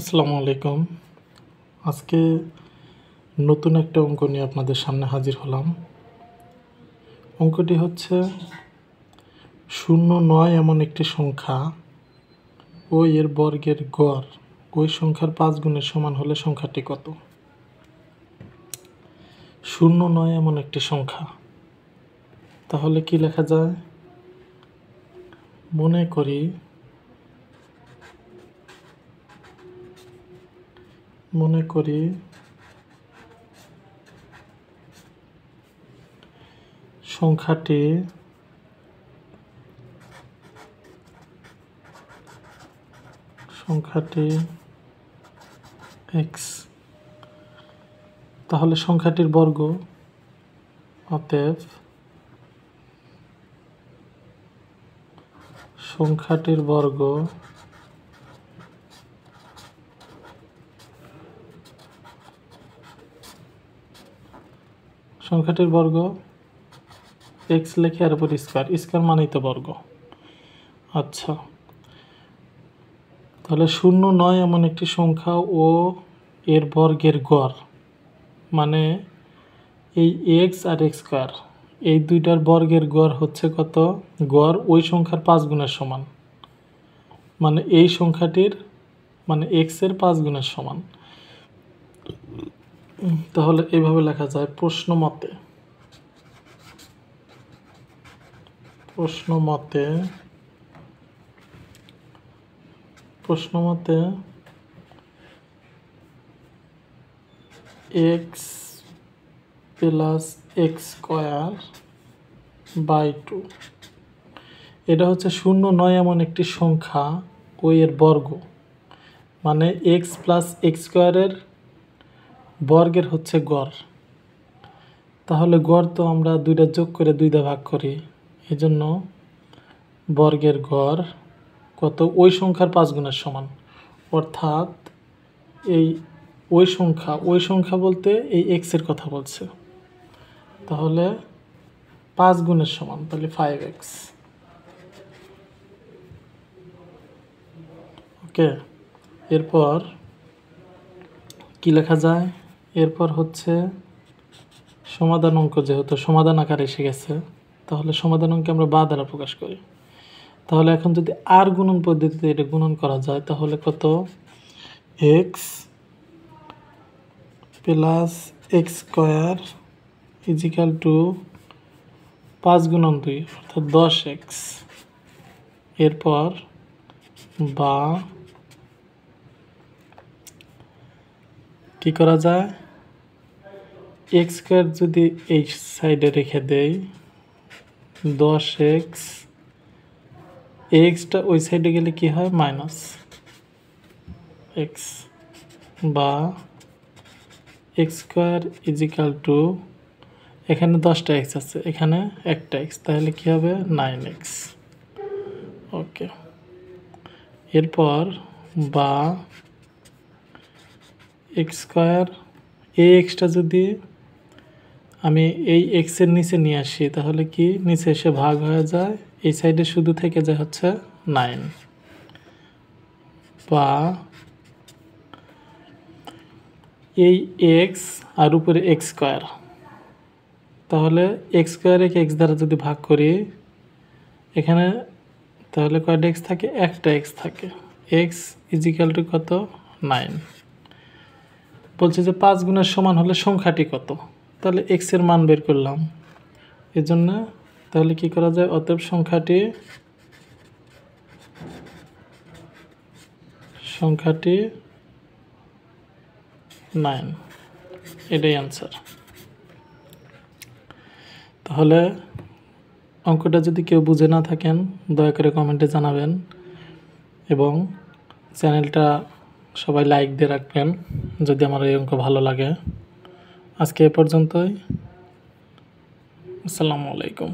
আসসালামু আলাইকুম। আজকে নতুন একটা অঙ্ক নিয়ে আপনাদের সামনে হাজির হলাম। অঙ্কটি হচ্ছে ০৯ এমন একটি সংখ্যা ও এর বর্গের গড় ওই সংখ্যার ৫ গুণের সমান হলে সংখ্যাটি কত? ০৯ এমন একটি সংখ্যা, তাহলে কি লেখা যায়? মনে করি সংখ্যাটি x, তাহলে সংখ্যাটির বর্গ, অতএব সংখ্যাটির বর্গ x লিখে এর উপর স্কয়ার মানেই তো বর্গ। আচ্ছা, তাহলে ০৯ এমন একটি সংখ্যা ও এর বর্গের গড়, মানে এই x আর x স্কয়ার এই দুইটার বর্গের গড় হচ্ছে কত? গড় ওই সংখ্যার ৫ গুণের সমান, মানে এই সংখ্যাটির মানে x এর ৫ গুণের সমান। তাহলে এইভাবে লেখা যায়, প্রশ্ন মতে x plus x square by 2, এটা হচ্ছে ০৯ এমন একটি সংখ্যা ও এর বর্গ, মানে x প্লাস এক্স স্কয়ারের বর্গের হচ্ছে গড়। তাহলে গড় তো আমরা দুইটা যোগ করে দুইটা ভাগ করি, এই জন্য বর্গের গড় কত? ওই সংখ্যার ৫ গুণের সমান, অর্থাৎ এই ওই সংখ্যা বলতে এই এক্স এর কথা বলছে, তাহলে ৫ গুণের সমান, তাহলে 5x। ওকে, এরপর কি লেখা যায়? এরপর হচ্ছে সমাধান অঙ্ক, যেহেতু সমাধান আকারে এসে গেছে, তাহলে সমাধান অঙ্কে আমরা বা দ্বারা প্রকাশ করি। তাহলে এখন যদি আর গুণন পদ্ধতিতে এটা গুণন করা যায়, তাহলে কত? x plus x square equal to ৫ গুণন ২ অর্থাৎ ১০x। এরপর বা কি করা যায়? এক্স স্কয়ার যদি এই সাইডে রেখে দেই, ১০x, এক্সটা ওই সাইডে গেলে কি হয়? মাইনাস এক্স, বা এক্স স্কয়ার ইজিক্যাল টু, এখানে ১০টা এক্স আছে, এখানে একটা এক্স, তাহলে কি হবে? 9x। ওকে, এরপর বা এক্স স্কয়ার, এই এক্সটা যদি আমি এই এক্সের নিচে নিয়ে আসি, তাহলে কি নিচে এসে ভাগ হয়ে যায়, এই সাইডে শুধু থেকে যায় হচ্ছে 9, বা এই এক্স আর উপরে এক্স স্কয়ার, তাহলে এক্স স্কয়ারকে এক্স দ্বারা যদি ভাগ করি, এখানে তাহলে কয়টা এক্স থাকে? একটা এক্স থাকে। এক্স ইজিক্যাল টু কত? 9। বলছে যে ৫ গুণের সমান হলে সংখ্যাটি কত? তাহলে এক্স এর মান বের করলাম, এর জন্য তাহলে কি করা যায়? অতএব সংখ্যাটি 9, এটাই আনসার। তাহলে অঙ্কটা যদি কেউ বুঝে না থাকেন, দয়া করে কমেন্টে জানাবেন এবং চ্যানেলটা সবাই লাইক দিয়ে রাখবেন যদি আমার এই অঙ্ক ভালো লাগে। আজকে এ পর্যন্তই। আসসালামু আলাইকুম।